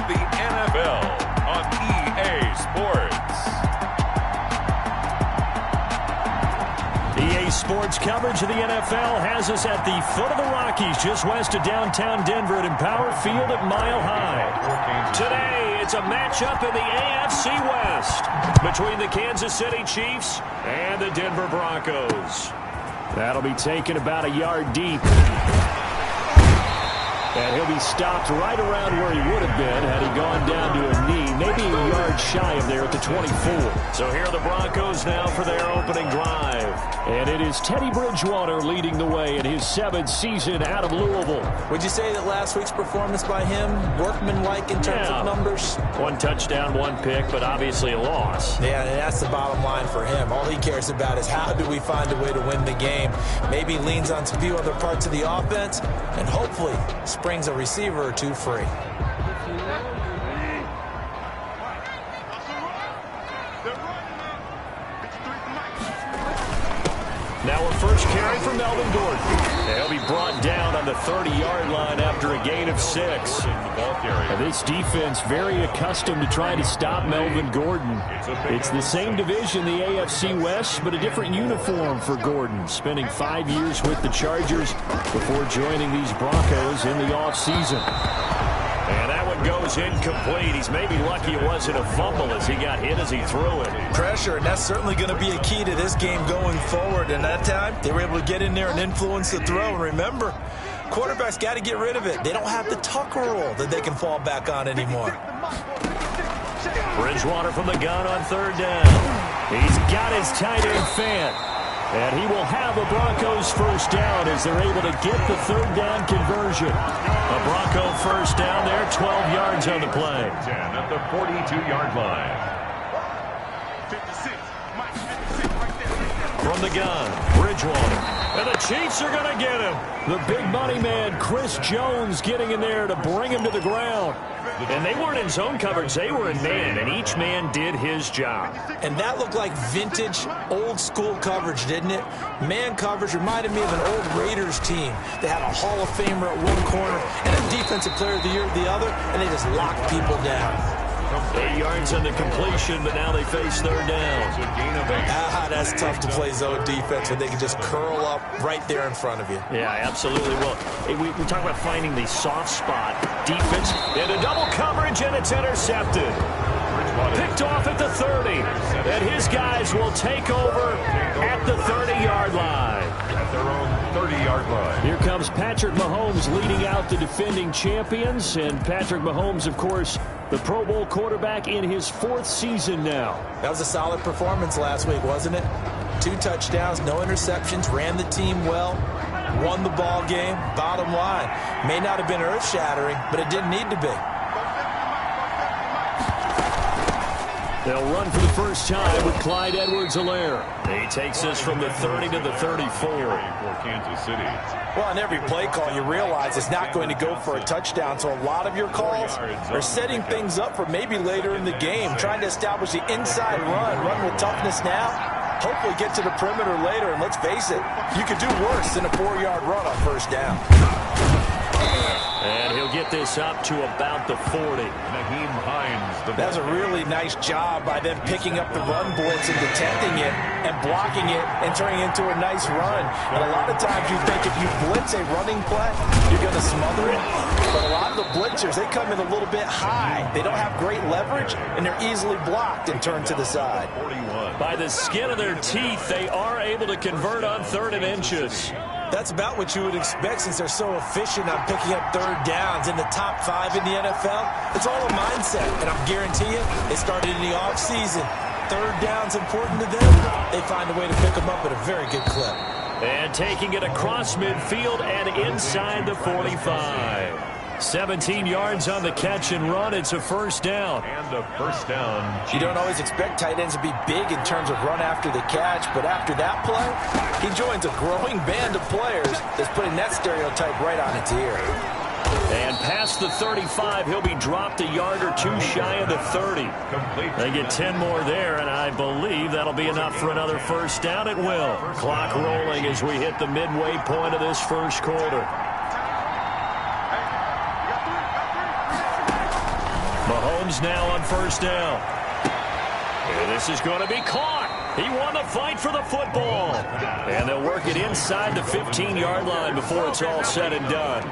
of the NFL on EA Sports. EA Sports coverage of the NFL has us at the foot of the Rockies, just west of downtown Denver at Empower Field at Mile High. Today, it's a matchup in the AFC West between the Kansas City Chiefs and the Denver Broncos. That'll be taken about a yard deep. And he'll be stopped right around where he would have been had he gone down to a knee, maybe a yard shy of there at the 24. So here are the Broncos now for their opening drive. And it is Teddy Bridgewater leading the way in his 7th season out of Louisville. Would you say that last week's performance by him, workmanlike in terms of numbers? 1 touchdown, 1 pick, but obviously a loss. Yeah, and that's the bottom line for him. All he cares about is how do we find a way to win the game. Maybe leans on a few other parts of the offense, and hopefully springs a receiver or two free. Now a first carry for Melvin Gordon. They'll be brought down on the 30-yard line after a gain of 6. And this defense very accustomed to trying to stop Melvin Gordon. It's the same division, the AFC West, but a different uniform for Gordon, spending 5 years with the Chargers before joining these Broncos in the offseason. And that one goes incomplete. He's maybe lucky it wasn't a fumble as he got hit as he threw it. Pressure, and that's certainly going to be a key to this game going forward. And that time, they were able to get in there and influence the throw. And remember, quarterbacks got to get rid of it. They don't have the Tucker rule that they can fall back on anymore. Bridgewater from the gun on 3rd down. He's got his tight end Fant. And he will have a Broncos first down as they're able to get the 3rd down conversion. A Bronco first down there, 12 yards on the play. 10 at the 42-yard line. From the gun, Bridgewater. And the Chiefs are going to get him. The big money man, Chris Jones, getting in there to bring him to the ground. And they weren't in zone coverage. They were in man, and each man did his job. And that looked like vintage, old-school coverage, didn't it? Man coverage reminded me of an old Raiders team. They had a Hall of Famer at one corner and a Defensive Player of the Year at the other, and they just locked people down. 8 yards on the completion, but now they face 3rd down. That's tough to play zone defense when they can just curl up right there in front of you. Yeah, absolutely. Well, we talk about finding the soft spot. Defense into double coverage, and it's intercepted. Picked off at the 30. And his guys will take over at the 30-yard line. At their own 30-yard line. Here comes Patrick Mahomes leading out the defending champions. And Patrick Mahomes, of course, the Pro Bowl quarterback in his 4th season now. That was a solid performance last week, wasn't it? 2 touchdowns, no interceptions, ran the team well, won the ball game. Bottom line, may not have been earth-shattering, but it didn't need to be. They'll run for the first time with Clyde Edwards-Helaire. He takes this from the 30 to the 34. For Kansas City. Well, on every play call, you realize it's not going to go for a touchdown, so a lot of your calls are setting things up for maybe later in the game, trying to establish the inside run with toughness now, hopefully get to the perimeter later, and let's face it, you could do worse than a 4-yard run on first down. And he'll get this up to about the 40. Naheem Hines. That's a really nice job by them picking up the run blitz and detecting it and blocking it and turning it into a nice run. And a lot of times you think if you blitz a running play, you're going to smother it. But a lot of the blitzers, they come in a little bit high. They don't have great leverage, and they're easily blocked and turned to the side. 41. By the skin of their teeth, they are able to convert on 3rd and inches. That's about what you would expect since they're so efficient on picking up 3rd downs in the top 5 in the NFL. It's all a mindset, and I'm guaranteeing you, it started in the offseason. 3rd down's important to them. They find a way to pick them up at a very good clip. And taking it across midfield and inside the 45. 17 yards on the catch and run. It's a first down. And a first down. You don't always expect tight ends to be big in terms of run after the catch, but after that play, he joins a growing band of players that's putting that stereotype right on its ear. And past the 35, he'll be dropped a yard or 2 shy of the 30. They get 10 more there, and I believe that'll be enough for another first down. It will. Clock rolling as we hit the midway point of this first quarter. Mahomes now on first down. And this is going to be caught. He won the fight for the football. And they'll work it inside the 15-yard line before it's all said and done.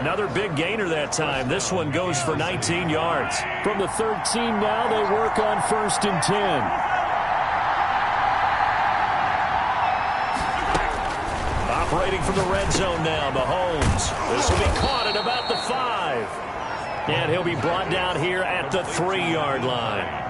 Another big gainer that time. This one goes for 19 yards. From the 13 now, they work on first and 10. Operating from the red zone now, Mahomes. This will be caught at about the 5. And he'll be brought down here at the 3-yard line.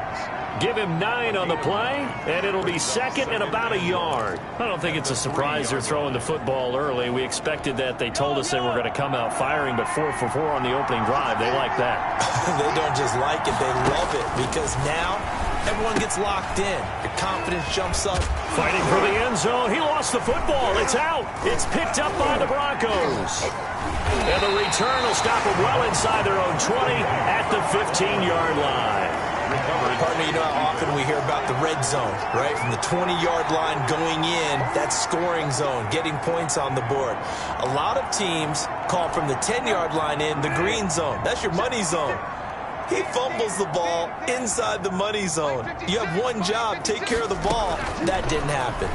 Give him 9 on the play, and it'll be second and about a yard. I don't think it's a surprise they're throwing the football early. We expected that. They told us they were going to come out firing, but 4 for 4 on the opening drive. They like that. They don't just like it, they love it, because now everyone gets locked in. The confidence jumps up. Fighting for the end zone. He lost the football. It's out. It's picked up by the Broncos. And the return will stop them well inside their own 20 at the 15-yard line. Partner, you know how often we hear about the red zone, right? From the 20-yard line going in, that scoring zone, getting points on the board. A lot of teams call from the 10-yard line in the green zone. That's your money zone. He fumbles the ball inside the money zone. You have one job, take care of the ball. That didn't happen.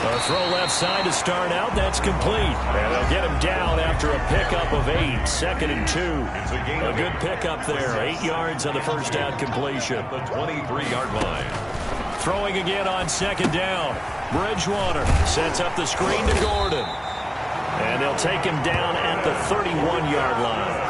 A throw left side to start out. That's complete. And they'll get him down after a pickup of 8. Second and 2. A good pickup there. 8 yards on the first down completion. The 23-yard line. Throwing again on second down. Bridgewater sets up the screen to Gordon. And they'll take him down at the 31-yard line.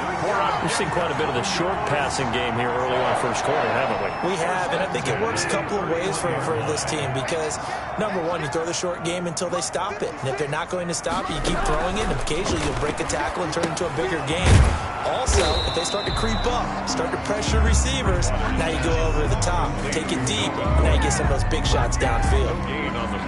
We've seen quite a bit of the short passing game here early on first quarter, haven't we? We have, and I think it works a couple of ways for this team because, number one, you throw the short game until they stop it. And if they're not going to stop it, you keep throwing it, and occasionally you'll break a tackle and turn it into a bigger game. Also, if they start to creep up, start to pressure receivers, now you go over the top, take it deep, and now you get some of those big shots downfield.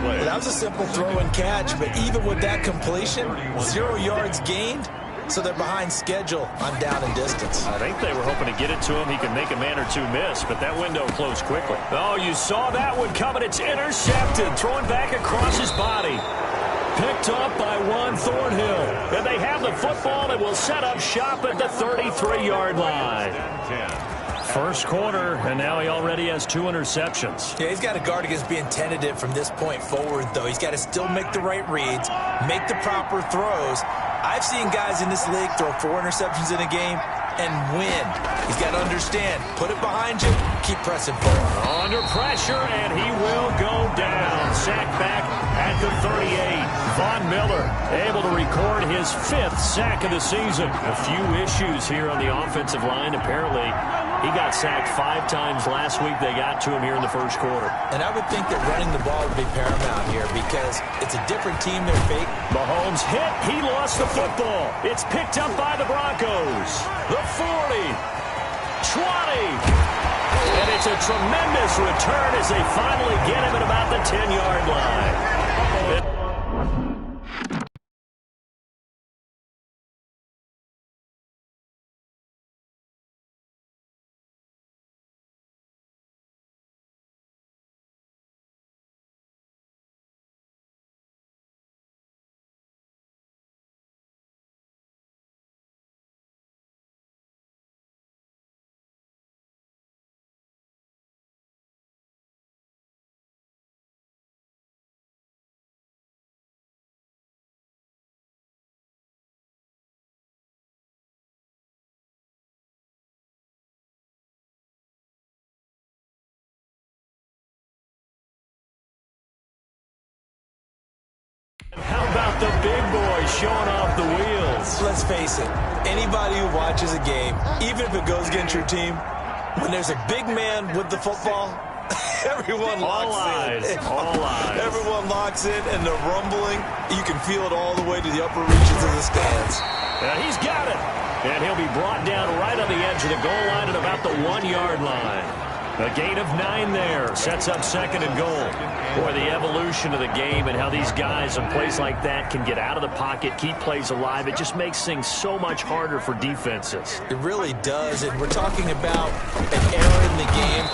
Well, that was a simple throw and catch, but even with that completion, 0 yards gained, so they're behind schedule on down and distance. I think they were hoping to get it to him. He could make a man or two miss, but that window closed quickly. Oh, you saw that one coming. It's intercepted. Throwing back across his body. Picked up by Juan Thornhill. And they have the football and will set up shop at the 33-yard line. First quarter, and now he already has 2 interceptions. Yeah, he's got to guard against being tentative from this point forward, though. He's got to still make the right reads, make the proper throws. I've seen guys in this league throw 4 interceptions in a game and win. He's got to understand, put it behind you, keep pressing forward. Under pressure, and he will go down. Sacked back at the 38. Von Miller able to record his 5th sack of the season. A few issues here on the offensive line. Apparently, he got sacked 5 times last week. They got to him here in the first quarter. And I would think that running the ball would be paramount here because it's a different team they're facing. Mahomes hit. He lost the football. It's picked up by the Broncos. The 40. 20. And it's a tremendous return as they finally get him at about the 10-yard line. How about the big boys showing off the wheels? Let's face it, anybody who watches a game, even if it goes against your team, when there's a big man with the football, everyone locks in. All eyes. Everyone locks in, and the rumbling, you can feel it all the way to the upper reaches of the stands. He's got it. And he'll be brought down right on the edge of the goal line at about the 1-yard line. A gain of 9 there. Sets up second and goal. Boy, the evolution of the game and how these guys in plays like that can get out of the pocket, keep plays alive. It just makes things so much harder for defenses. It really does, and we're talking about an era in the game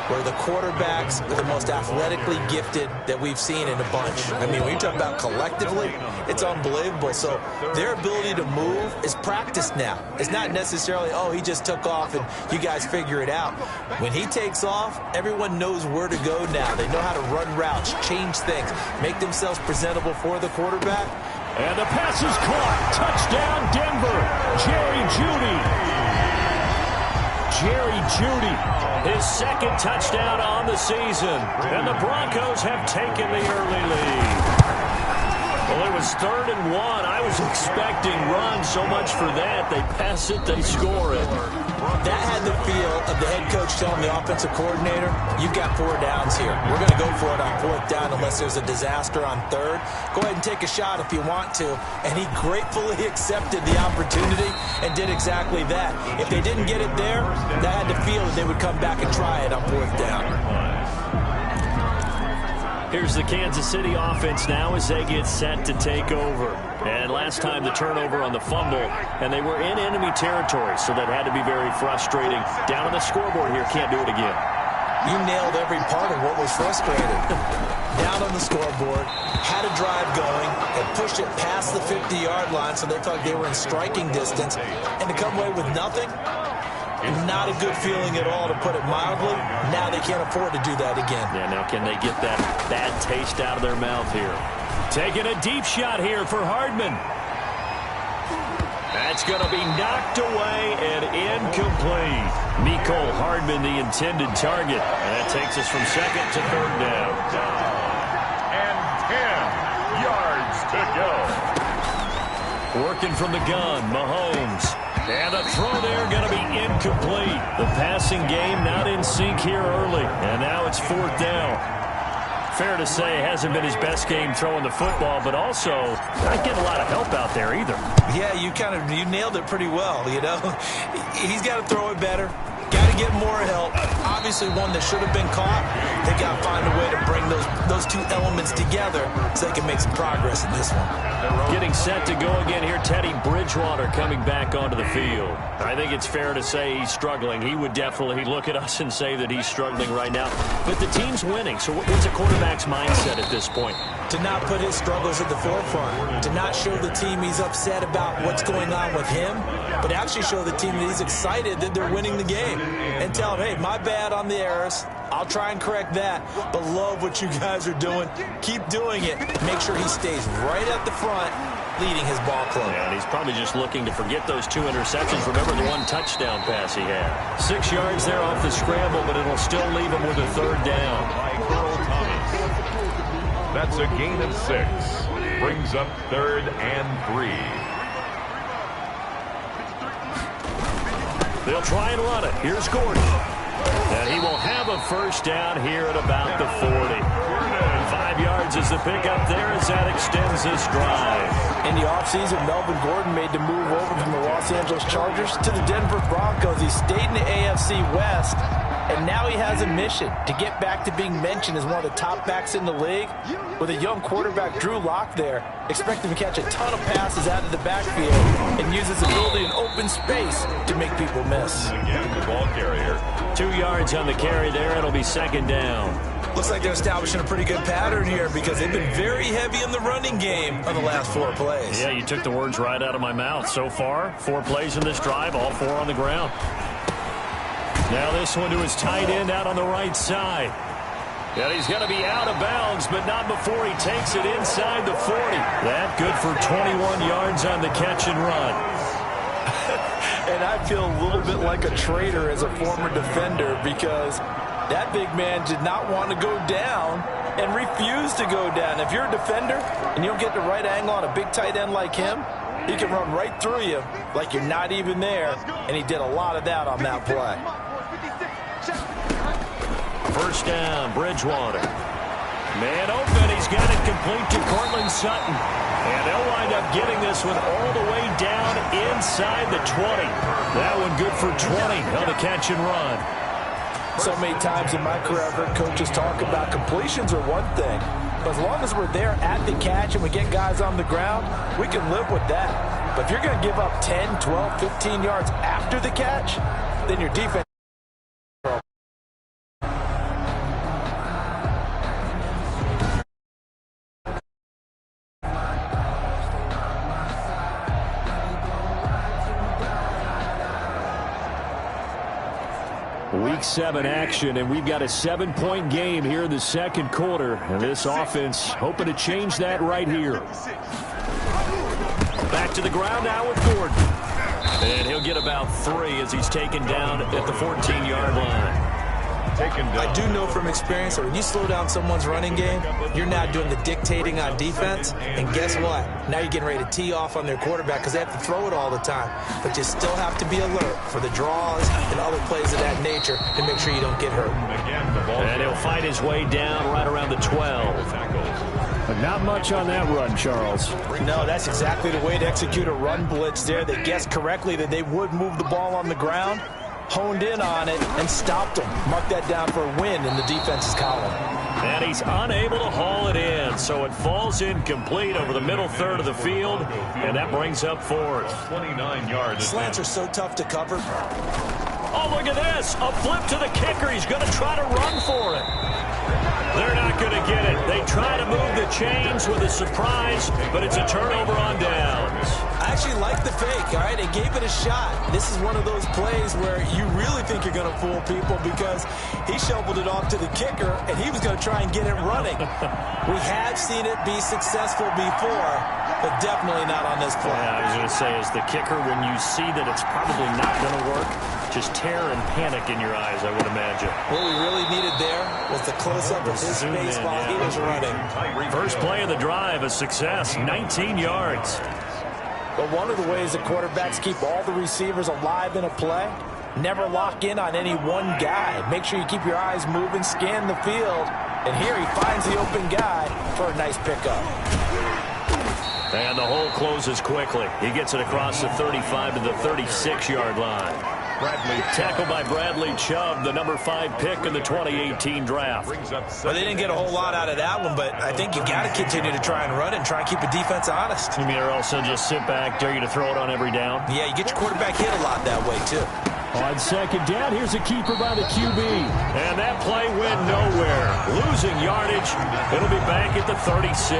where the quarterbacks are the most athletically gifted that we've seen in a bunch. I mean, when you talk about collectively, it's unbelievable. So their ability to move is practiced now. It's not necessarily, oh, he just took off and you guys figure it out. When he takes off, everyone knows where to go now. They know how to run routes, change things, make themselves presentable for the quarterback. And the pass is caught. Touchdown, Denver. Jerry Jeudy. Jerry Jeudy, his second touchdown on the season. And the Broncos have taken the early lead. Well, it was 3rd and 1. I was expecting runs, so much for that. They pass it, they score it. That had the feel of the head coach telling the offensive coordinator, you've got 4 downs here. We're going to go for it on 4th down unless there's a disaster on 3rd. Go ahead and take a shot if you want to. And he gratefully accepted the opportunity and did exactly that. If they didn't get it there, that had the feel that they would come back and try it on 4th down. Here's the Kansas City offense now as they get set to take over. And last time the turnover on the fumble, and they were in enemy territory, so that had to be very frustrating. Down on the scoreboard here, can't do it again. You nailed every part of what was frustrating. Down on the scoreboard, had a drive going, and pushed it past the 50-yard line so they felt like they were in striking distance, and to come away with nothing, not a good feeling at all, to put it mildly. Now they can't afford to do that again. Yeah, now can they get that bad taste out of their mouth here? Taking a deep shot here for Hardman. That's going to be knocked away and incomplete. Mecole Hardman, the intended target. And that takes us from 2nd to 3rd down. And 10 yards to go. Working from the gun, Mahomes. And a throw there going to be incomplete. The passing game not in sync here early. And now it's 4th down. Fair to say it hasn't been his best game throwing the football, but also not getting a lot of help out there either. Yeah, you nailed it pretty well, you know. He's got to throw it better. Got to get more help. Obviously one that should have been caught. They got to find a way to bring those 2 elements together so they can make some progress in this one. Getting set to go again here, Teddy Bridgewater coming back onto the field. I think it's fair to say he's struggling. He would definitely look at us and say that he's struggling right now. But the team's winning, so what's a quarterback's mindset at this point? To not put his struggles at the forefront. To not show the team he's upset about what's going on with him, but actually show the team that he's excited that they're winning the game. And tell them, hey, my bad on the errors. I'll try and correct that, but love what you guys are doing. Keep doing it. Make sure he stays right at the front, leading his ball club. Yeah, and he's probably just looking to forget those 2 interceptions. Remember the 1 touchdown pass he had. 6 yards there off the scramble, but it'll still leave him with a 3rd down. That's a gain of 6. Brings up 3rd and 3. They'll try and run it. Here's Gordon. And he will have a 1st down here at about the 40. 5 yards is the pickup there as that extends this drive. In the offseason, Melvin Gordon made the move over from the Los Angeles Chargers to the Denver Broncos. He stayed in the AFC West, and now he has a mission to get back to being mentioned as one of the top backs in the league. With a young quarterback, Drew Lock, there, expect him to catch a ton of passes out of the backfield and use his ability in open space to make people miss. Again, the ball carrier. 2 yards on the carry there. It'll be 2nd down. Looks like they're establishing a pretty good pattern here because they've been very heavy in the running game on the last 4 plays. Yeah, you took the words right out of my mouth. So far, 4 plays in this drive, all 4 on the ground. Now this one to his tight end out on the right side. And he's going to be out of bounds, but not before he takes it inside the 40. That good for 21 yards on the catch and run. And I feel a little bit like a traitor as a former defender because that big man did not want to go down and refused to go down. If you're a defender and you don't get the right angle on a big tight end like him, he can run right through you like you're not even there, and he did a lot of that on that play. 1st down, Bridgewater. Man open, he's got it complete to Cortland Sutton. And they'll wind up getting this one all the way down inside the 20. That one good for 20 on the catch and run. So many times in my career, I've heard coaches talk about completions are one thing. But as long as we're there at the catch and we get guys on the ground, we can live with that. But if you're going to give up 10, 12, 15 yards after the catch, then your defense. Week 7 action, and we've got a 7-point game here in the second quarter. And this offense hoping to change that right here. Back to the ground now with Gordon. And he'll get about 3 as he's taken down at the 14-yard line. I do know from experience that when you slow down someone's running game, you're now doing the dictating on defense. And guess what? Now you're getting ready to tee off on their quarterback because they have to throw it all the time. But you still have to be alert for the draws and other plays of that nature to make sure you don't get hurt. And he'll fight his way down right around the 12. But not much on that run, Charles. No, that's exactly the way to execute a run blitz there. They guessed correctly that they would move the ball on the ground, honed in on it, and stopped them. Mark that down for a win in the defense's column. And he's unable to haul it in, so it falls incomplete over the middle third of the field, and that brings up 4th. 29 yards. Slants are so tough to cover. Oh, look at this. A flip to the kicker. He's going to try to run for it. They're not going to get it. They try to move the chains with a surprise, but it's a turnover on downs. I actually like the fake, all right? They gave it a shot. This is one of those plays where you really think you're going to fool people because he shoveled it off to the kicker, and he was going to try and get it running. We have seen it be successful before, but definitely not on this play. Yeah, I was going to say, as the kicker, when you see that it's probably not going to work, just terror and panic in your eyes, I would imagine. What we really needed there was the close-up of his face while he was running. First play of the drive, a success, 19 yards. But one of the ways the quarterbacks keep all the receivers alive in a play, never lock in on any one guy. Make sure you keep your eyes moving, scan the field. And here he finds the open guy for a nice pickup. And the hole closes quickly. He gets it across the 35 to the 36-yard line. Tackled by Bradley Chubb, the number 5 pick in the 2018 draft. Well, they didn't get a whole lot out of that one, but I think you got to continue to try and run and try and keep a defense honest. You mean or also just sit back, dare you to throw it on every down? Yeah, you get your quarterback hit a lot that way, too. On second down, here's a keeper by the QB. And that play went nowhere. Losing yardage. It'll be back at the 36.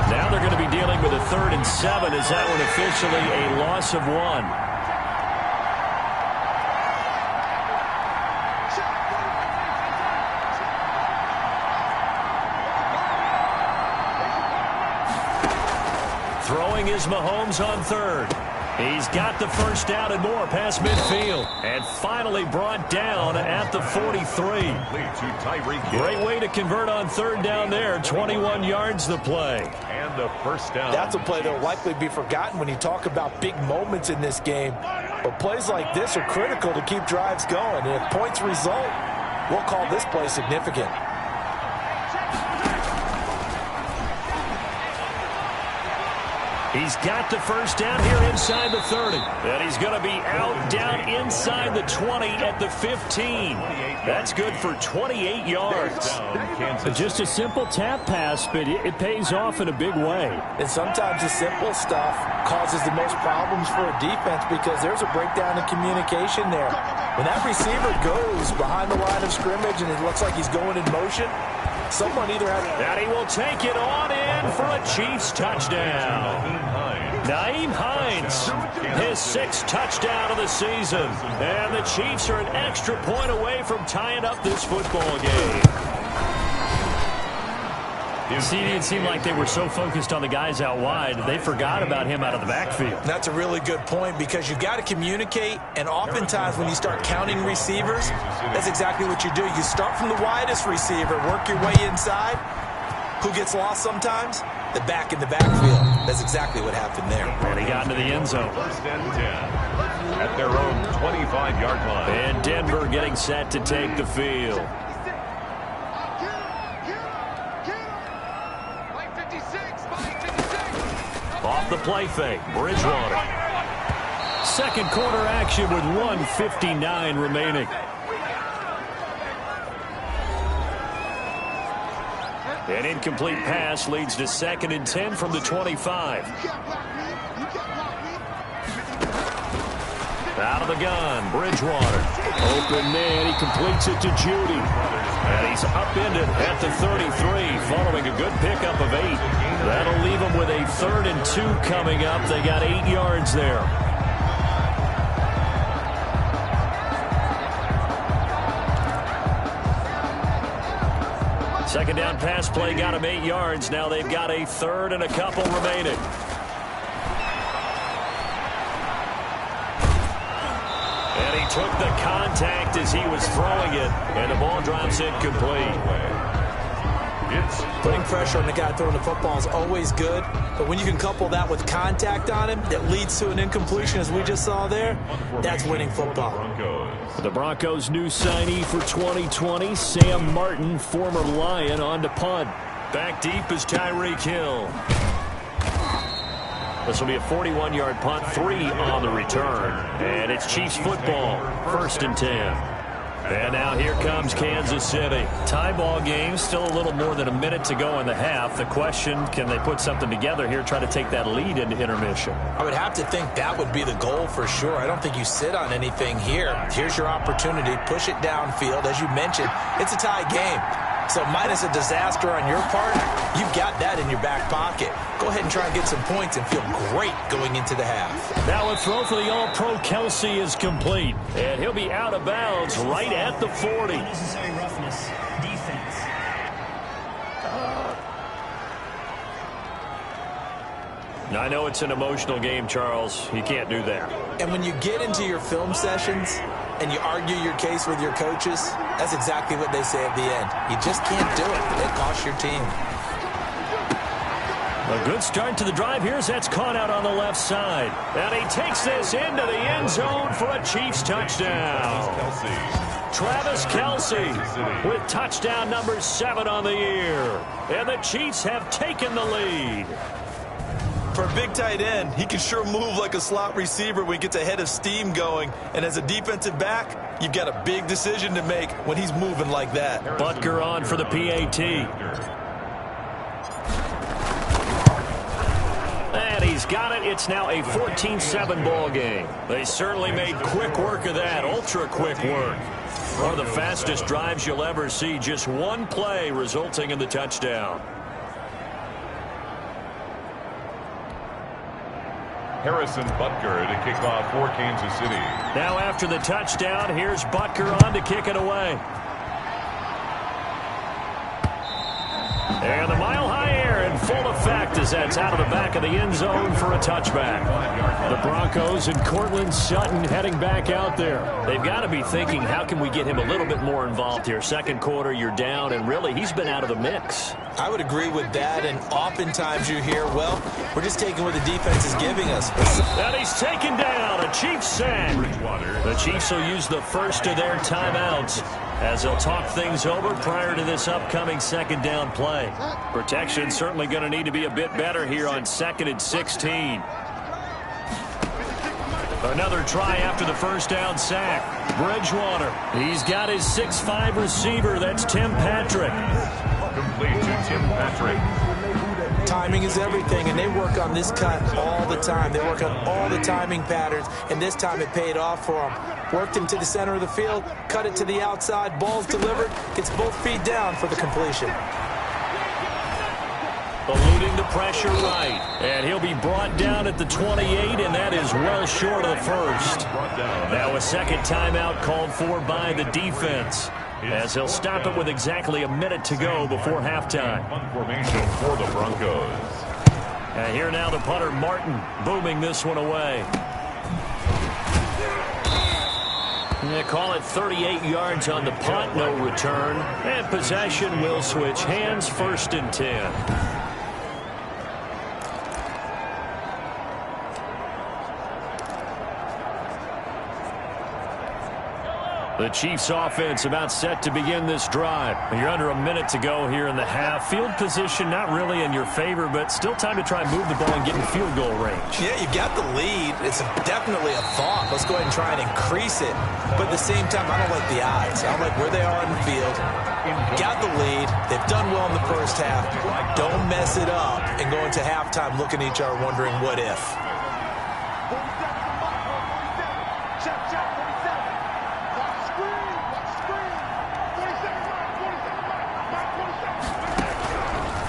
Now they're going to be dealing with a 3rd and 7. Is that one officially a loss of 1? Throwing is Mahomes on 3rd. He's got the first down and more past midfield. And finally brought down at the 43. Great way to convert on 3rd down there. 21 yards the play. And the first down. That's a play that will likely be forgotten when you talk about big moments in this game. But plays like this are critical to keep drives going. And if points result, we'll call this play significant. He's got the first down here inside the 30. And he's going to be out down inside the 20 at the 15. That's good for 28 yards. Just a simple tap pass, but it pays off in a big way. And sometimes the simple stuff causes the most problems for a defense because there's a breakdown in communication there. When that receiver goes behind the line of scrimmage and it looks like he's going in motion, someone either has... And he will take it on in for a Chiefs touchdown. Nyheim Hines, his 6th touchdown of the season. And the Chiefs are an extra point away from tying up this football game. See, it seemed like they were so focused on the guys out wide, they forgot about him out of the backfield. That's a really good point because you've got to communicate, and oftentimes when you start counting receivers, that's exactly what you do. You start from the widest receiver, work your way inside. Who gets lost sometimes? The back in the backfield. That's exactly what happened there. And he got into the end zone. 1st and 10 at their own 25-yard line. And Denver getting set to take the field. Off the play fake, Bridgewater. Second quarter action with 1:59 remaining. An incomplete pass leads to 2nd and 10 from the 25. Out of the gun, Bridgewater. Open man, he completes it to Judy. And he's upended at the 33, following a good pickup of 8. That'll leave him with a 3rd and 2 coming up. They got 8 yards there. Second down pass play got him 8 yards. Now they've got a third and a couple remaining. And he took the contact as he was throwing it, and the ball drops incomplete. Putting pressure on the guy throwing the football is always good, but when you can couple that with contact on him that leads to an incompletion, as we just saw there, that's winning football. The Broncos' new signee for 2020, Sam Martin, former Lion, on to punt. Back deep is Tyreek Hill. This will be a 41-yard punt, 3 on the return. And it's Chiefs football, 1st and 10. And now here comes Kansas City. Tie ball game, still a little more than a minute to go in the half. The question, can they put something together here, try to take that lead into intermission? I would have to think that would be the goal for sure. I don't think you sit on anything here. Here's your opportunity. Push it downfield. As you mentioned, it's a tie game. So minus a disaster on your part, you've got that in your back pocket. Go ahead and try and get some points and feel great going into the half. Now a throw for the All-Pro Kelsey is complete. And he'll be out of bounds right at the 40. Unnecessary roughness. Defense. I know it's an emotional game, Charles. You can't do that. And when you get into your film sessions and you argue your case with your coaches, that's exactly what they say at the end. You just can't do it. It costs your team. A good start to the drive. Here's that's caught out on the left side. And he takes this into the end zone for a Chiefs touchdown. Travis Kelce with touchdown number 7 on the year. And the Chiefs have taken the lead. For a big tight end, he can sure move like a slot receiver when he gets a head of steam going. And as a defensive back, you've got a big decision to make when he's moving like that. Butker on for the PAT. And he's got it. It's now a 14-7 ball game. They certainly made quick work of that, ultra quick work. One of the fastest drives you'll ever see. Just one play resulting in the touchdown. Harrison Butker to kick off for Kansas City. Now after the touchdown, here's Butker on to kick it away. And the mile-high air in full effect as that's out of the back of the end zone for a touchback. The Broncos and Cortland Sutton heading back out there. They've got to be thinking, how can we get him a little bit more involved here? Second quarter, you're down, and really, he's been out of the mix. I would agree with that, and oftentimes you hear, well, we're just taking what the defense is giving us. And he's taken down, a Chiefs sack. The Chiefs will use the first of their timeouts as they'll talk things over prior to this upcoming second down play. Protection certainly going to need to be a bit better here on 2nd and 16. Another try after the first down sack. Bridgewater. He's got his 6'5 receiver. That's Tim Patrick. Complete to Tim Patrick. Timing is everything, and they work on this cut all the time. They work on all the timing patterns, and this time it paid off for them. Worked him to the center of the field, cut it to the outside, ball's delivered, gets both feet down for the completion. Eluding the pressure right. And he'll be brought down at the 28, and that is well short of the first. Now a second timeout called for by the defense, as he'll stop it with exactly a minute to go before halftime. Formation for the Broncos. And here now the punter Martin booming this one away. They call it 38 yards on the punt, no return. And possession will switch hands, 1st and 10. The Chiefs offense about set to begin this drive. You're under a minute to go here in the half. Field position not really in your favor, but still time to try and move the ball and get in field goal range. Yeah, you've got the lead. It's definitely a thought. Let's go ahead and try and increase it. But at the same time, I don't like the odds. I don't like where they are on the field. Got the lead. They've done well in the first half. Don't mess it up and go into halftime looking at each other wondering what if.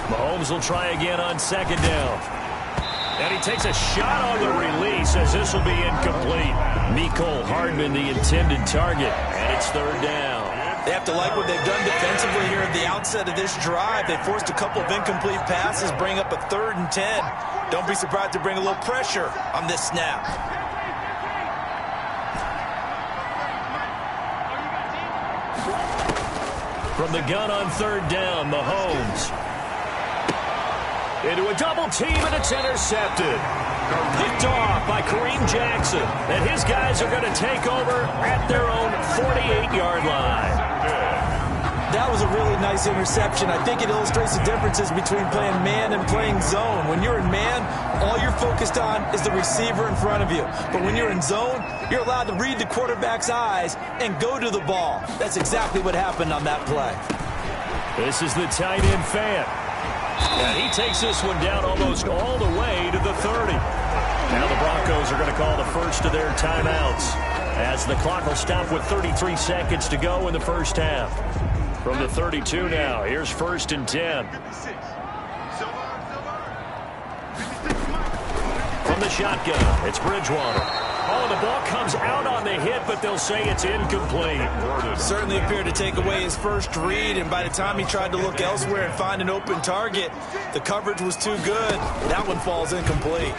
Mahomes will try again on second down. And he takes a shot on the release as this will be incomplete. Mecole Hardman, the intended target. And it's third down. They have to like what they've done defensively here at the outset of this drive. They forced a couple of incomplete passes, bring up a 3rd and 10. Don't be surprised to bring a little pressure on this snap. From the gun on 3rd down, Mahomes. Into a double team, and it's intercepted. Picked off by Kareem Jackson. And his guys are going to take over at their own 48-yard line. That was a really nice interception. I think it illustrates the differences between playing man and playing zone. When you're in man, all you're focused on is the receiver in front of you. But when you're in zone, you're allowed to read the quarterback's eyes and go to the ball. That's exactly what happened on that play. This is the tight end Fant. And he takes this one down almost all the way to the 30. Now the Broncos are going to call the first of their timeouts as the clock will stop with 33 seconds to go in the first half. From the 32 now, here's 1st and 10. From the shotgun, it's Bridgewater. Oh, the ball comes out on the hit, but they'll say it's incomplete. Certainly appeared to take away his first read, and by the time he tried to look elsewhere and find an open target, the coverage was too good. That one falls incomplete.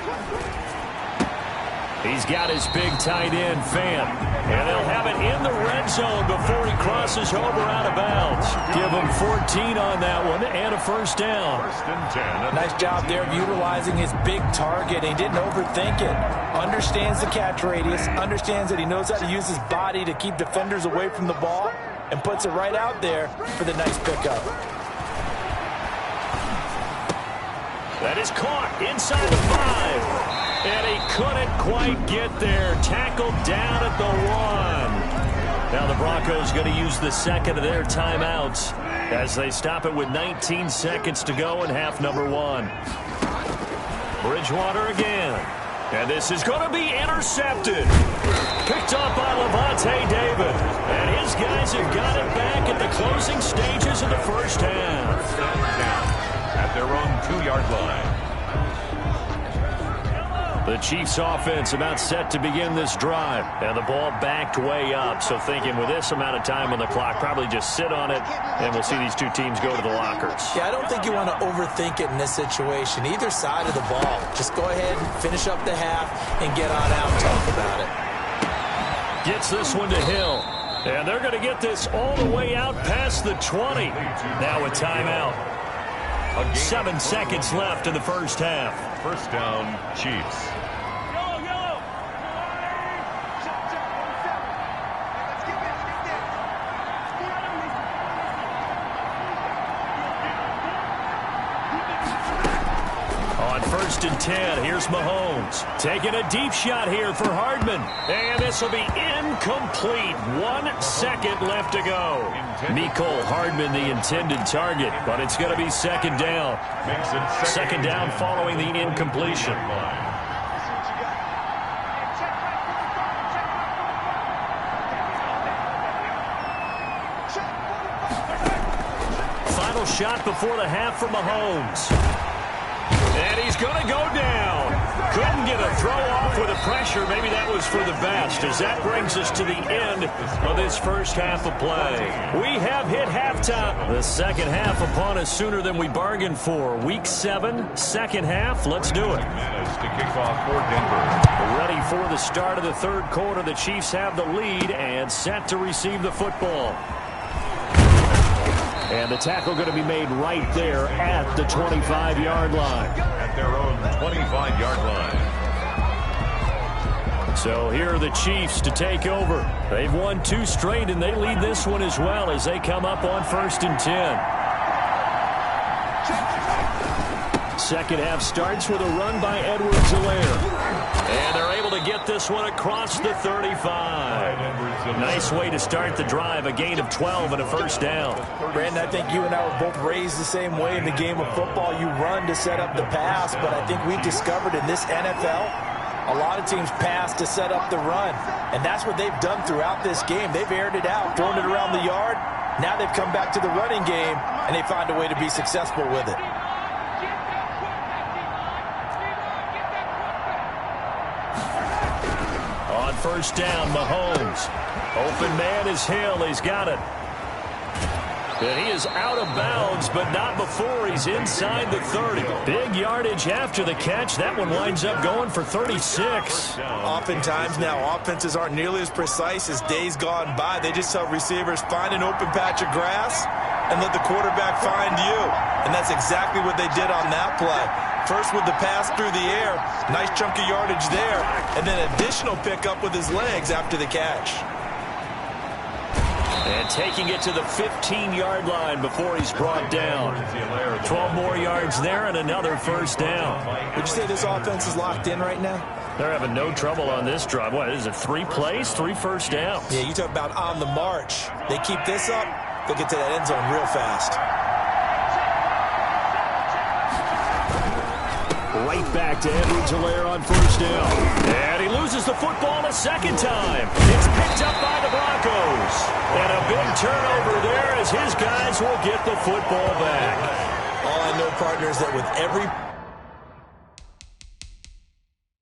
He's got his big tight end, Fant. And they'll have it in the red zone before he crosses over out of bounds. Give him 14 on that one and a 1st down. 1st and 10. Nice job there of utilizing his big target. He didn't overthink it. Understands the catch radius. Understands that he knows how to use his body to keep defenders away from the ball. And puts it right out there for the nice pickup. That is caught inside the 5. And he couldn't quite get there. Tackled down at the 1. Now the Broncos going to use the second of their timeouts as they stop it with 19 seconds to go in half number 1. Bridgewater again. And this is going to be intercepted. Picked up by Levante David. And his guys have got it back at the closing stages of the first half. At their own 2-yard line. The Chiefs offense about set to begin this drive. And the ball backed way up. So thinking with this amount of time on the clock, probably just sit on it, and we'll see these two teams go to the lockers. Yeah, I don't think you want to overthink it in this situation. Either side of the ball. Just go ahead and finish up the half and get on out and talk about it. Gets this one to Hill. And they're going to get this all the way out past the 20. Now a timeout. 7 seconds left in the first half. 1st down, Chiefs. On 1st and 10, here's Mahomes. Taking a deep shot here for Hardman. And this will be incomplete. 1 second left to go. Mecole Hardman, the intended target, but it's going to be 2nd down. Second down following the incompletion. Final shot before the half for Mahomes. And he's going to go down. Couldn't get a throw off with the pressure. Maybe that was for the best, as that brings us to the end of this first half of play. We have hit halftime. The second half upon us sooner than we bargained for. Week 7, second half. Let's do it. Minutes to kick off for Denver. Ready for the start of the third quarter. The Chiefs have the lead and set to receive the football. And the tackle going to be made right there at the 25-yard line. At their own 25-yard line. So here are the Chiefs to take over. They've won 2 straight, and they lead this one as well as they come up on 1st and 10. Second half starts with a run by Edwards-Helaire. And they're able to get this one across the 35. Nice way to start the drive, a gain of 12 and a first down. Brandon, I think you and I were both raised the same way in the game of football. You run to set up the pass, but I think we discovered in this NFL, a lot of teams pass to set up the run. And that's what they've done throughout this game. They've aired it out, thrown it around the yard. Now they've come back to the running game, and they find a way to be successful with it. On first down, Mahomes. Open man is Hill. He's got it. And he is out of bounds, but not before he's inside the 30. Big yardage after the catch. That one winds up going for 36. Oftentimes now, offenses aren't nearly as precise as days gone by. They just tell receivers, find an open patch of grass and let the quarterback find you. And that's exactly what they did on that play. First with the pass through the air, nice chunk of yardage there, and then additional pickup with his legs after the catch. And taking it to the 15-yard line before he's brought down. 12 more yards there and another first down. Would you say this offense is locked in right now? They're having no trouble on this drive. What is it, 3 plays, 3 first downs? Yeah, you talk about on the march. They keep this up, they'll get to that end zone real fast. Right back to Edwards-Helaire on first down. And he loses the football a second time. It's picked up by the Broncos. And a big turnover there as his guys will get the football back. All I know, partner, is that with every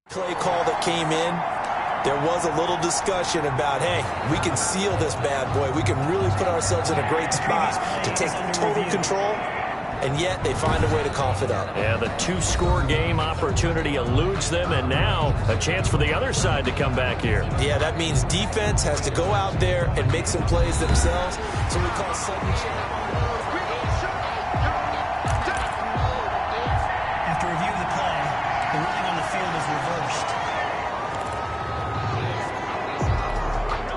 play call that came in, there was a little discussion about, hey, we can seal this bad boy. We can really put ourselves in a great spot to take total control. And yet they find a way to cough it up. Yeah, the 2-score game opportunity eludes them, and now a chance for the other side to come back here. Yeah, that means defense has to go out there and make some plays themselves. So we call sudden change. After review of the play, the ruling on the field is reversed.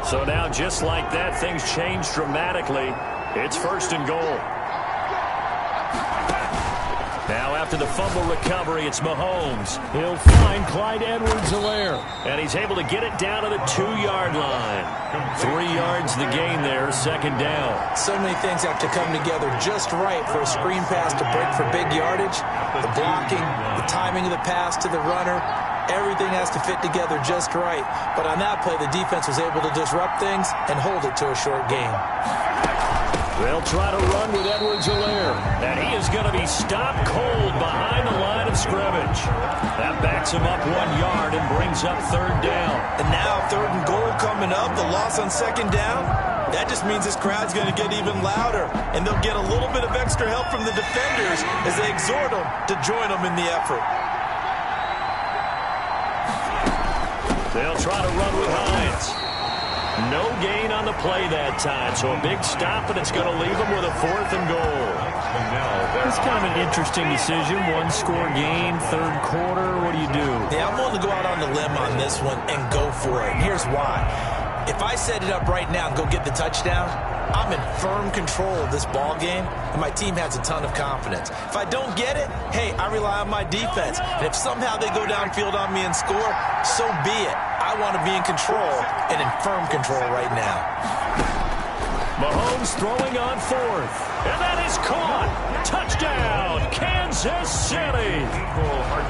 So now, just like that, things change dramatically. It's first and goal. Now after the fumble recovery, it's Mahomes. He'll find Clyde Edwards-Helaire. And he's able to get it down to the 2-yard line. 3 yards the gain there, second down. So many things have to come together just right for a screen pass to break for big yardage. The blocking, the timing of the pass to the runner, everything has to fit together just right. But on that play, the defense was able to disrupt things and hold it to a short gain. They'll try to run with Edwards-Helaire. And he is going to be stopped cold behind the line of scrimmage. That backs him up 1 yard and brings up third down. And now third and goal coming up, the loss on second down. That just means this crowd's going to get even louder. And they'll get a little bit of extra help from the defenders as they exhort them to join them in the effort. They'll try to run with Hines. No gain on the play that time, so a big stop, and it's going to leave them with a 4th and goal. It's kind of an interesting decision. 1-score game, third quarter. What do you do? Yeah, I'm willing to go out on the limb on this one and go for it. And here's why. If I set it up right now and go get the touchdown, I'm in firm control of this ball game, and my team has a ton of confidence. If I don't get it, hey, I rely on my defense. And if somehow they go downfield on me and score, so be it. I want to be in control and in firm control right now. Mahomes throwing on 4th. And that is caught. Touchdown, Kansas City.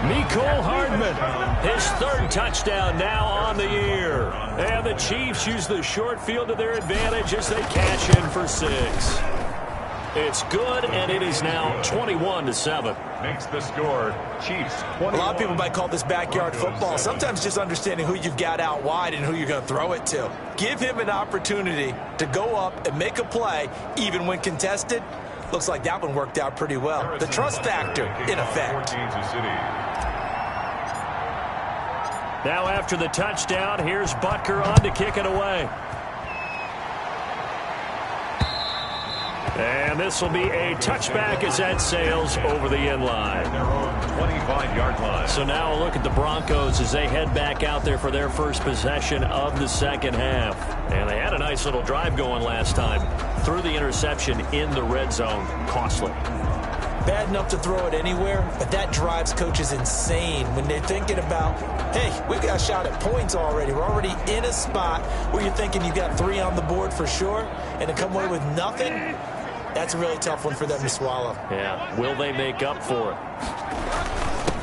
Mecole Hardman, his 3rd touchdown now on the year. And the Chiefs use the short field to their advantage as they cash in for 6. It's good, and it is now 21-7. Makes the score Chiefs 21. A lot of people might call this backyard football. Sometimes just understanding who you've got out wide and who you're going to throw it to. Give him an opportunity to go up and make a play, even when contested. Looks like that one worked out pretty well. The trust factor in effect. Now after the touchdown, here's Butker on to kick it away. And this will be a touchback as that sails over the end line. 25-yard line. So now a look at the Broncos as they head back out there for their first possession of the second half. And they had a nice little drive going last time. Threw the interception in the red zone. Costly. Bad enough to throw it anywhere, but that drives coaches insane when they're thinking about, hey, we've got a shot at points already. We're already in a spot where you're thinking you got 3 on the board for sure, and to come away with nothing, that's a really tough one for them to swallow. Yeah, will they make up for it?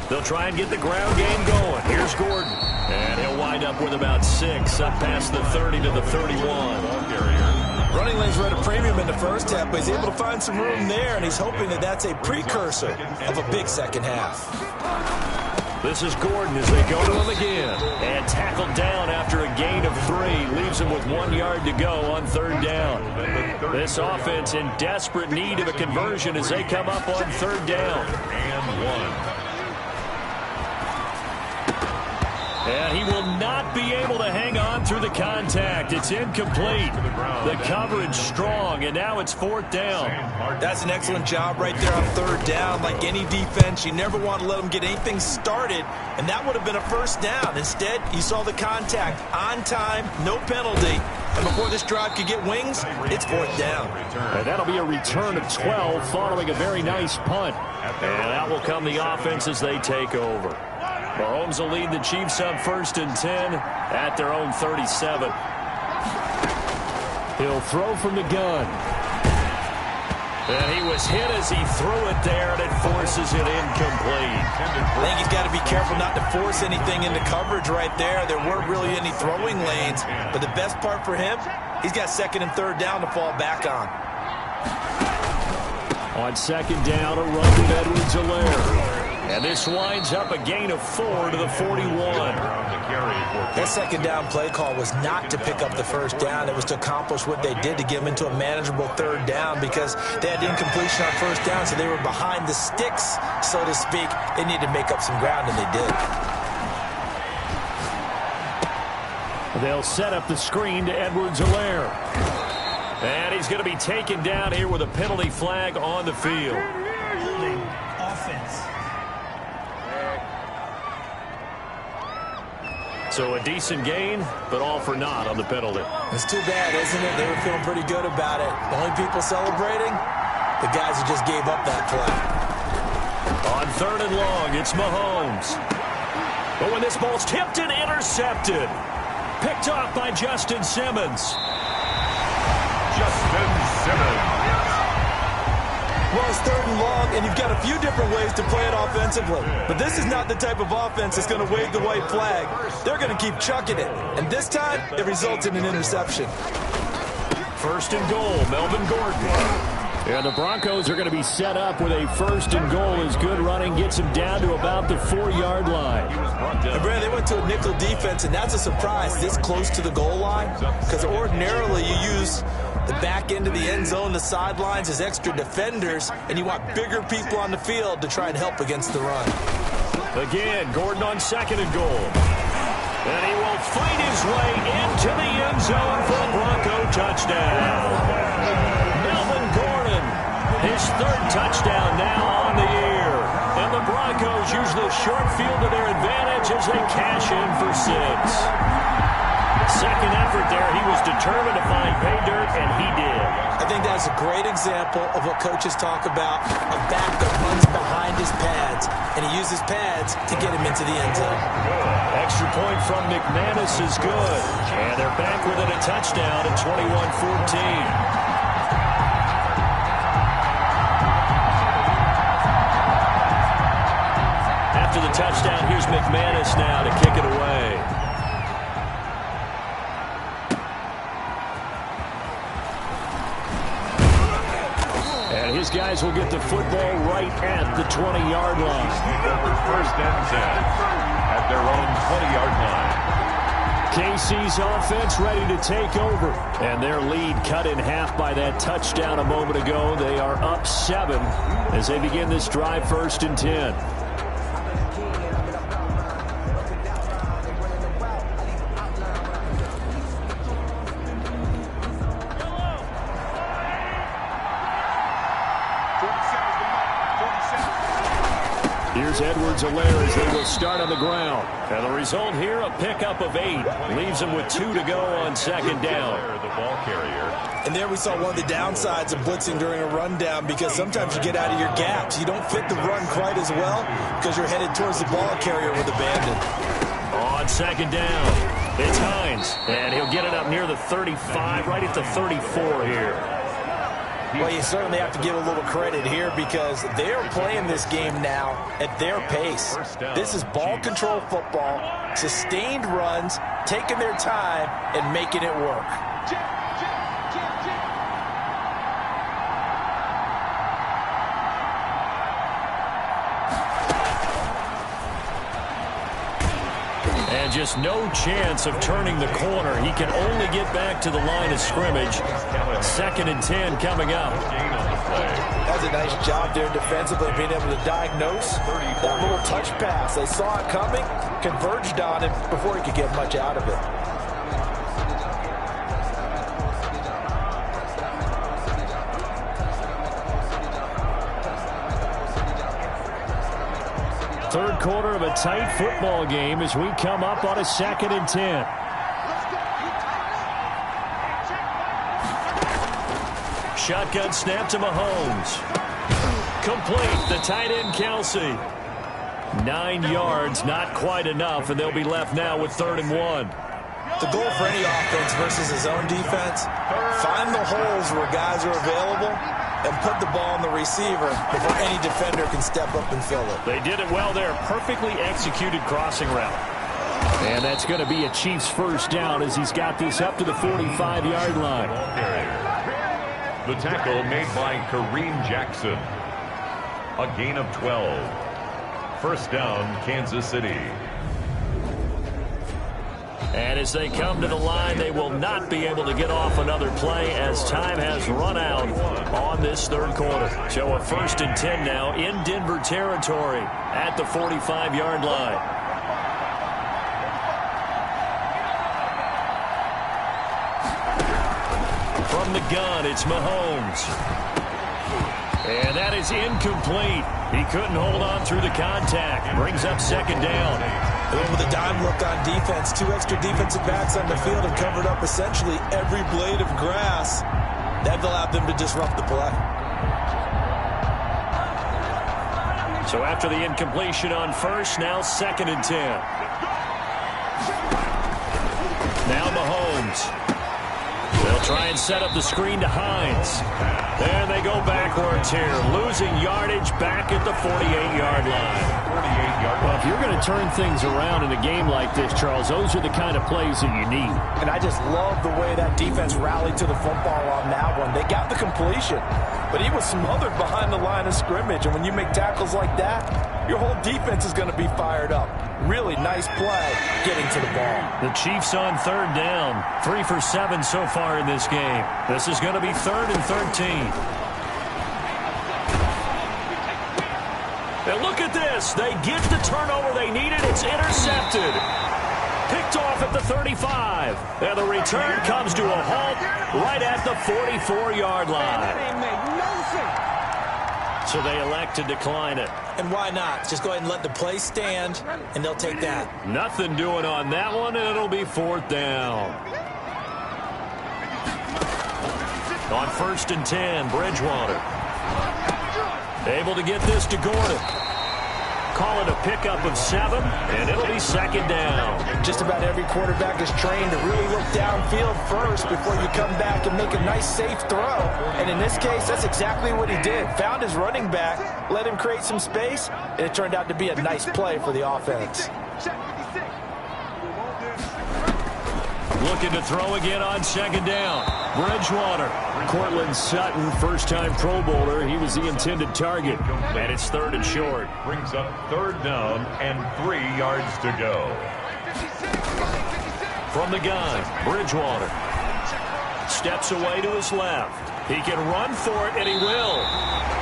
They'll try and get the ground game going. Here's Gordon. And he'll wind up with about 6 up past the 30 to the 31. Running lanes were at a premium in the first half, but he's able to find some room there, and he's hoping that that's a precursor of a big second half. This is Gordon as they go to him again. And tackled down after a gain of 3. Leaves him him with 1 yard to go on third down. This offense in desperate need of a conversion as they come up on third down. And 1. And he will not be able to hang on through the contact. It's incomplete. The coverage strong, and now it's fourth down. That's an excellent job right there on third down. Like any defense, you never want to let them get anything started, and that would have been a first down. Instead, you saw the contact on time, no penalty. And before this drive could get wings, it's fourth down. And that'll be a return of 12 following a very nice punt. And out will come the offense as they take over. Mahomes will lead the Chiefs up first and 10 at their own 37. He'll throw from the gun. And he was hit as he threw it there, and it forces it incomplete. I think he's got to be careful not to force anything into coverage right there. There weren't really any throwing lanes. But the best part for him, he's got second and third down to fall back on. On second down, a run with Edwards-Helaire. And this winds up a gain of 4 to the 41. That second down play call was not to pick up the first down. It was to accomplish what they did to get them into a manageable third down because they had incompletion on first down, so they were behind the sticks, so to speak. They needed to make up some ground, and they did. They'll set up the screen to Edwards-Helaire. And he's going to be taken down here with a penalty flag on the field. Holding offense. So a decent gain, but all for naught on the penalty. It's too bad, isn't it? They were feeling pretty good about it. The only people celebrating, the guys who just gave up that play. On third and long, it's Mahomes. But when this ball's tipped and intercepted, picked off by Justin Simmons. Justin Simmons. Well, it's third and long, and you've got a few different ways to play it offensively. But this is not the type of offense that's going to wave the white flag. They're going to keep chucking it. And this time, it results in an interception. First and goal, Melvin Gordon. And the Broncos are going to be set up with a first and goal as good running gets them down to about the 4-yard line. And Brad, they went to a nickel defense, and that's a surprise this close to the goal line. Because ordinarily you use the back end of the end zone, the sidelines as extra defenders, and you want bigger people on the field to try and help against the run. Again, Gordon on second and goal. And he will fight his way into the end zone for a Bronco touchdown. Melvin Gordon, his third touchdown now on the year. And the Broncos use the short field to their advantage as they cash in for 6. Second effort there, he was determined to find pay dirt, and he did. I think that's a great example of what coaches talk about, a back that runs behind his pads, and he uses pads to get him into the end zone. Extra point from McManus is good, and they're back within a touchdown at 21-14. After the touchdown, here's McManus now to kick it away. And his guys will get the football right at the 20-yard line. First and 10 at their own 20-yard line. KC's offense ready to take over. And their lead cut in half by that touchdown a moment ago. They are up 7 as they begin this drive first and 10. Here's Edwards-Helaire as they will start on the ground. And the result here, a pickup of 8. Leaves them with 2 to go on second down. The ball carrier. And there we saw one of the downsides of blitzing during a rundown because sometimes you get out of your gaps. You don't fit the run quite as well because you're headed towards the ball carrier with abandon. On second down, it's Hines. And he'll get it up near the 35, right at the 34 here. Well, you certainly have to give a little credit here because they're playing this game now at their pace. This is ball control football, sustained runs, taking their time, and making it work. And just no chance of turning the corner. He can only get back to the line of scrimmage. 2nd and 10 coming up. That's a nice job there defensively, being able to diagnose that little touch pass. They saw it coming, converged on it before he could get much out of it. Third quarter of a tight football game as we come up on a 2nd and 10. Shotgun snap to Mahomes. Complete. The tight end, Kelsey. 9 yards, not quite enough, and they'll be left now with 3rd and 1. The goal for any offense versus his own defense, find the holes where guys are available and put the ball on the receiver before any defender can step up and fill it. They did it well there. Perfectly executed crossing route. And that's going to be a Chiefs first down as he's got this up to the 45-yard line. The tackle made by Kareem Jackson. A gain of 12. First down, Kansas City. And as they come to the line, they will not be able to get off another play as time has run out on this third quarter. So a 1st and 10 now in Denver territory at the 45-yard line. From the gun, it's Mahomes. And that is incomplete. He couldn't hold on through the contact. Brings up 2nd down. With a dime look on defense, 2 extra defensive backs on the field and covered up essentially every blade of grass. That allowed them to disrupt the play. So after the incompletion on first, now 2nd and 10. Now Mahomes. They'll try and set up the screen to Hines. And they go backwards here, losing yardage back at the 48-yard line. Well, if you're going to turn things around in a game like this, Charles, those are the kind of plays that you need. And I just love the way that defense rallied to the football on that one. They got the completion, but he was smothered behind the line of scrimmage. And when you make tackles like that, your whole defense is going to be fired up. Really nice play getting to the ball. The Chiefs on 3rd down. 3 for 7 so far in this game. This is going to be 3rd and 13. And look at this. They get the turnover they needed. It's intercepted. Picked off at the 35. And the return comes to a halt right at the 44-yard line. So they elect to decline it. And why not? Just go ahead and let the play stand, and they'll take that. Nothing doing on that one, and it'll be 4th down. On 1st and 10, Bridgewater. Able to get this to Gordon. Call it a pickup of 7, and it'll be 2nd down. Just about every quarterback is trained to really look downfield first before you come back and make a nice, safe throw. And in this case, that's exactly what he did. Found his running back, let him create some space, and it turned out to be a nice play for the offense. Looking to throw again on 2nd down. Bridgewater. Cortland Sutton, first-time Pro Bowler. He was the intended target. And it's 3rd and short. Brings up 3rd down and 3 yards to go. From the gun, Bridgewater. Steps away to his left. He can run for it, and he will.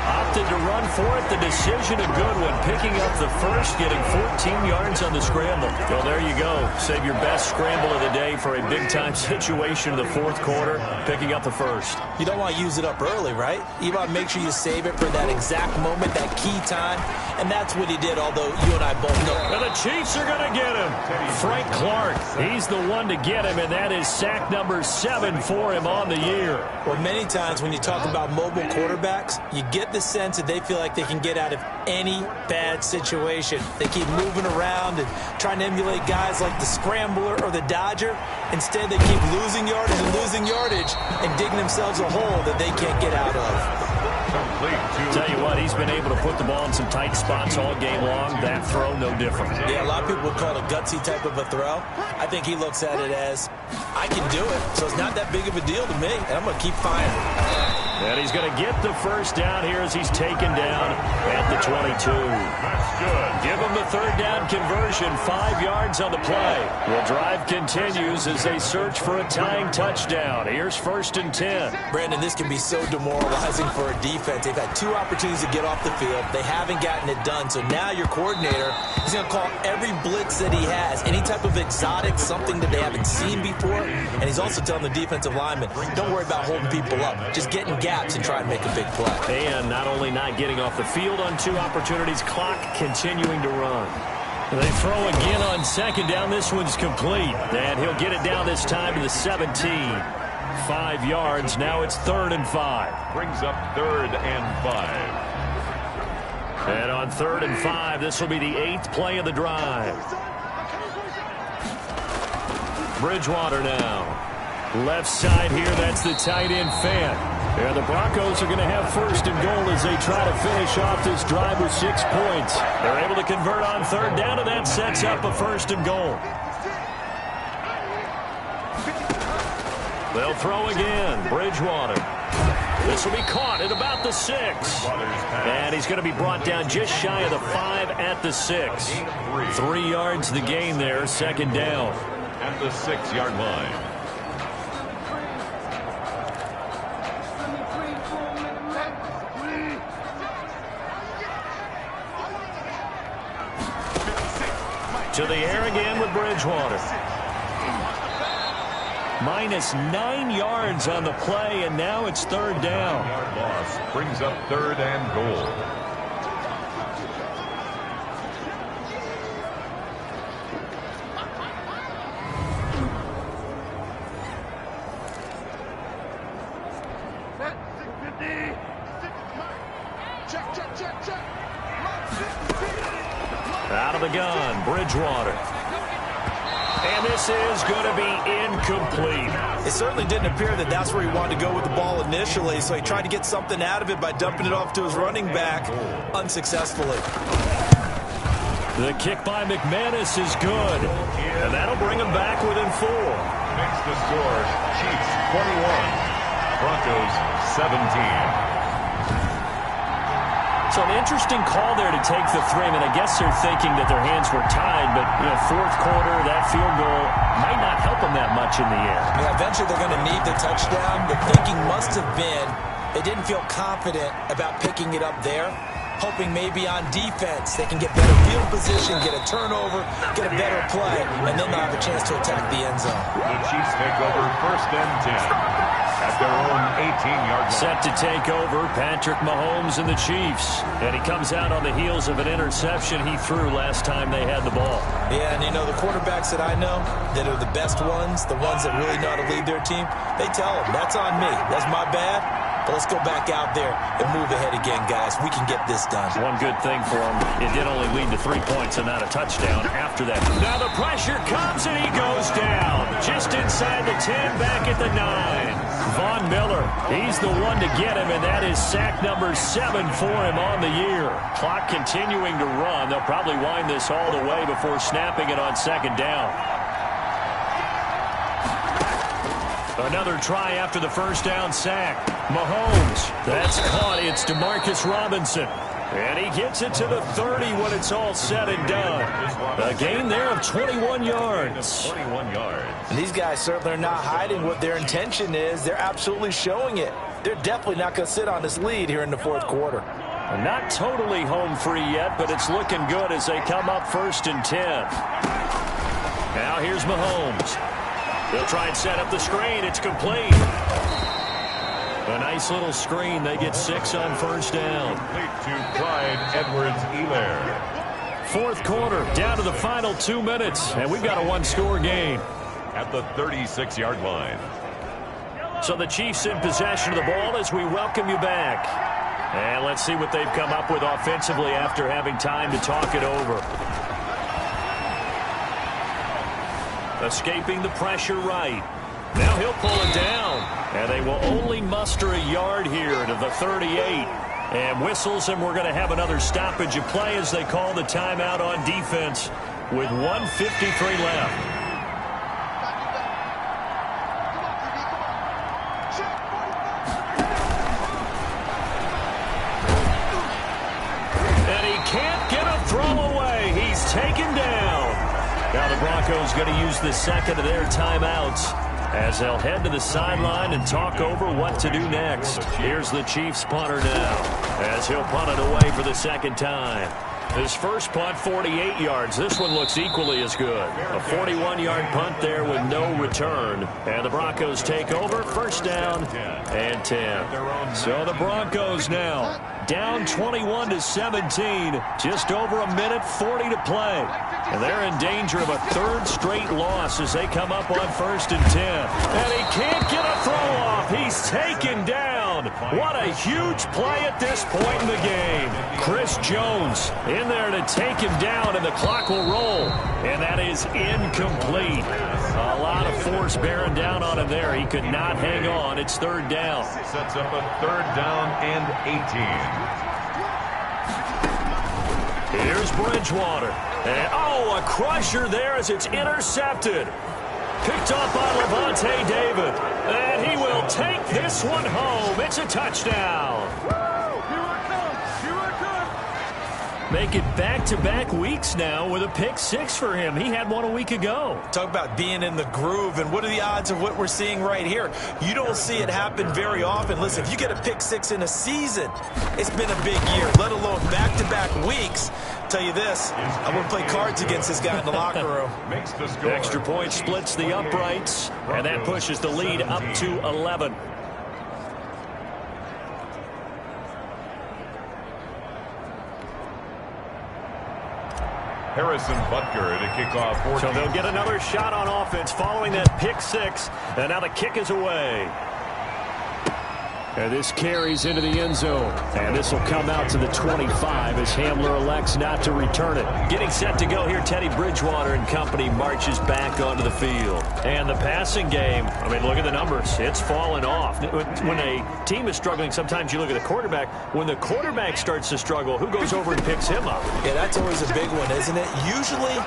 Opted to run for it. The decision a good one. Picking up the first, getting 14 yards on the scramble. Well, there you go. Save your best scramble of the day for a big-time situation in the 4th quarter. Picking up the first. You don't want to use it up early, right? You want to make sure you save it for that exact moment, that key time. And that's what he did, although you and I both know. And the Chiefs are going to get him. Frank Clark, he's the one to get him, and that is sack number 7 for him on the year. Well, many times when you talk about mobile quarterbacks, you get the sense that they feel like they can get out of any bad situation. They keep moving around and trying to emulate guys like the Scrambler or the Dodger. Instead, they keep losing yardage and digging themselves a hole that they can't get out of. Tell you what, he's been able to put the ball in some tight spots all game long. That throw, no different. Yeah, a lot of people would call it a gutsy type of a throw. I think he looks at it as, I can do it, so it's not that big of a deal to me, and I'm going to keep firing. And he's going to get the first down here as he's taken down at the 22. That's good. Give him the third down conversion, 5 yards on the play. The drive continues as they search for a tying touchdown. Here's 1st and 10. Brandon, this can be so demoralizing for a defense. They've had 2 opportunities to get off the field. They haven't gotten it done. So now your coordinator is going to call every blitz that he has, any type of exotic, something that they haven't seen before. And he's also telling the defensive lineman, don't worry about holding people up. Just get in gaps and try and make a big play. And not only not getting off the field on 2 opportunities, clock continuing to run. They throw again on 2nd down. This one's complete. And he'll get it down this time to the 17. 5 yards. Now it's 3rd and 5. Brings up 3rd and 5. And on 3rd and 5, this will be the 8th play of the drive. Bridgewater now. Left side here, that's the tight end Fant. And the Broncos are going to have 1st and goal as they try to finish off this drive with 6 points. They're able to convert on 3rd down, and that sets up a 1st and goal. They'll throw again. Bridgewater. This will be caught at about the 6. And he's going to be brought down just shy of the 5 at the 6. 3 yards the gain there, 2nd down. At the 6-yard line. To the air again with Bridgewater. Minus 9 yards on the play, and now it's 3rd down. Yard loss brings up 3rd and goal. Out of the gun, Bridgewater. And this is going to be incomplete. It certainly didn't appear that that's where he wanted to go with the ball initially, so he tried to get something out of it by dumping it off to his running back unsuccessfully. The kick by McManus is good, and that'll bring him back within 4. Makes the score Chiefs 21, Broncos 17. So an interesting call there to take the 3. I mean, I guess they're thinking that their hands were tied, but, 4th quarter, that field goal might not help them that much in the air. Yeah, eventually they're going to need the touchdown. The thinking must have been they didn't feel confident about picking it up there, hoping maybe on defense they can get better field position, get a turnover, get a better play, and then they'll have a chance to attack the end zone. The Chiefs take over 1st and 10. At their own 18-yard line. Set to take over, Patrick Mahomes and the Chiefs. And he comes out on the heels of an interception he threw last time they had the ball. Yeah, and the quarterbacks that I know that are the best ones, the ones that really know how to lead their team, they tell them, that's on me. That's my bad. But let's go back out there and move ahead again, guys. We can get this done. One good thing for him, it did only lead to 3 points and not a touchdown after that. Now the pressure comes and he goes down. Just inside the 10, back at the 9. Von Miller, he's the one to get him, and that is sack number 7 for him on the year. Clock continuing to run. They'll probably wind this all the way before snapping it on 2nd down. Another try after the 1st down sack. Mahomes, that's caught. It's DeMarcus Robinson. And he gets it to the 30 when it's all said and done. A gain there of 21 yards. 21 yards. And these guys certainly are not hiding what their intention is. They're absolutely showing it. They're definitely not going to sit on this lead here in the 4th quarter. Not totally home free yet, but it's looking good as they come up 1st and 10. Now here's Mahomes. They'll try and set up the screen. It's complete. A nice little screen. They get 6 on 1st down. Complete to Clyde Edwards-Helaire. 4th quarter, down to the final 2 minutes, and we've got a 1-score game. At the 36-yard line. So the Chiefs in possession of the ball as we welcome you back. And let's see what they've come up with offensively after having time to talk it over. Escaping the pressure right. Now he'll pull it down. And they will only muster a yard here to the 38. And whistles, and we're going to have another stoppage of play as they call the timeout on defense with 1:53 left. Broncos going to use the second of their timeouts as they'll head to the sideline and talk over what to do next. Here's the Chiefs punter now as he'll punt it away for the second time. His first punt, 48 yards. This one looks equally as good. A 41-yard punt there with no return. And the Broncos take over, first down and 10. So the Broncos now down 21-17. Just over a minute 40 to play. And they're in danger of a third straight loss as they come up on first and 10. And he can't get a throw off. He's taken down. What a huge play at this point in the game. Chris Jones in there to take him down, and the clock will roll. And that is incomplete. A lot of force bearing down on him there. He could not hang on. It's third down. Sets up a third down and 18. Here's Bridgewater. And, oh, a crusher there as it's intercepted. Picked off by Levante David. And he will take this one home. It's a touchdown. Make it back-to-back weeks now with a pick six for him. He had one a week ago. Talk about being in the groove, and what are the odds of what we're seeing right here? You don't see it happen very often. Listen, if you get a pick six in a season, it's been a big year, let alone back-to-back weeks. I'll tell you this, I wouldn't play cards against this guy in the locker room. Extra point splits the uprights, and that pushes the lead up to 11. Harrison Butker to kick off 14. So they'll get another shot on offense following that pick six. And now the kick is away. And this carries into the end zone. And this will come out to the 25 as Hamler elects not to return it. Getting set to go here, Teddy Bridgewater and company marches back onto the field. And the passing game, I mean, look at the numbers. It's fallen off. When a team is struggling, sometimes you look at the quarterback. When the quarterback starts to struggle, who goes over and picks him up? Yeah, that's always a big one, isn't it? Usually,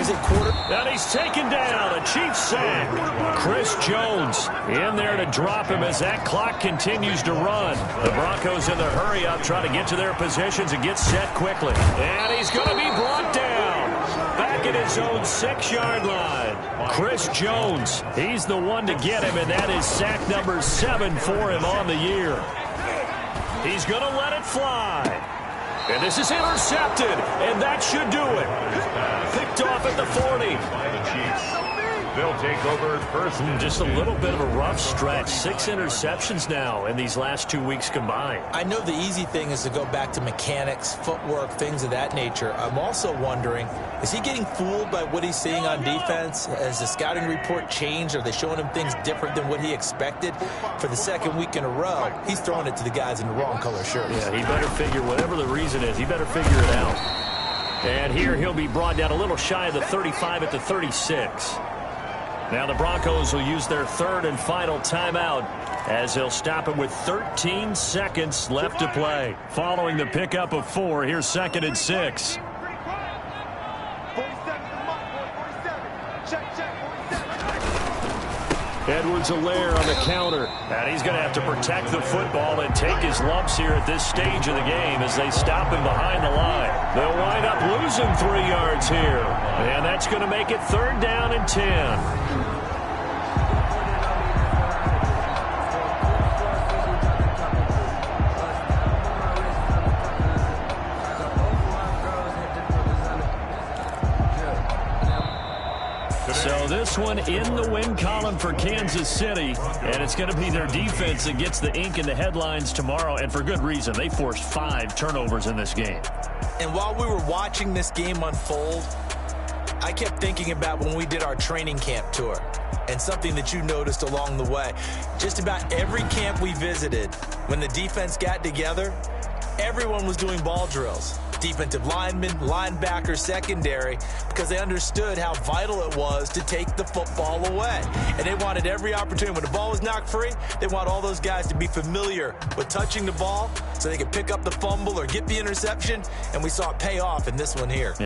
is it quarter? And he's taken down. A Chiefs sack. Chris Jones in there to drop him as that clock continues to run. The Broncos in the hurry up, trying to get to their positions and get set quickly. And he's going to be brought down. Back at his own 6-yard line. Chris Jones, he's the one to get him, and that is sack number 7 for him on the year. He's going to let it fly. And this is intercepted, and that should do it. Picked off at the 40. By the Chiefs. They'll take over first. Just a little bit of a rough stretch. 6 interceptions now in these last 2 weeks combined. I know the easy thing is to go back to mechanics, footwork, things of that nature. I'm also wondering, is he getting fooled by what he's seeing on defense? Has the scouting report changed? Are they showing him things different than what he expected? For the second week in a row, he's throwing it to the guys in the wrong color shirts. Yeah, he better figure, whatever the reason is, he better figure it out. And here he'll be brought down a little shy of the 35 at the 36. Now the Broncos will use their third and final timeout as they'll stop it with 13 seconds left to play. Following the pickup of 4, here's second and 6. Edwards-Helaire on the counter. And he's going to have to protect the football and take his lumps here at this stage of the game as they stop him behind the line. They'll wind up losing 3 yards here. And that's going to make it third down and 10. So this one in the win column for Kansas City, and it's going to be their defense that gets the ink in the headlines tomorrow, and for good reason. They forced 5 turnovers in this game. And while we were watching this game unfold, I kept thinking about when we did our training camp tour and something that you noticed along the way. Just about every camp we visited, when the defense got together, everyone was doing ball drills. Defensive linemen, linebackers, secondary, because they understood how vital it was to take the football away. And they wanted every opportunity. When the ball was knocked free, they want all those guys to be familiar with touching the ball so they could pick up the fumble or get the interception, and we saw it pay off in this one here.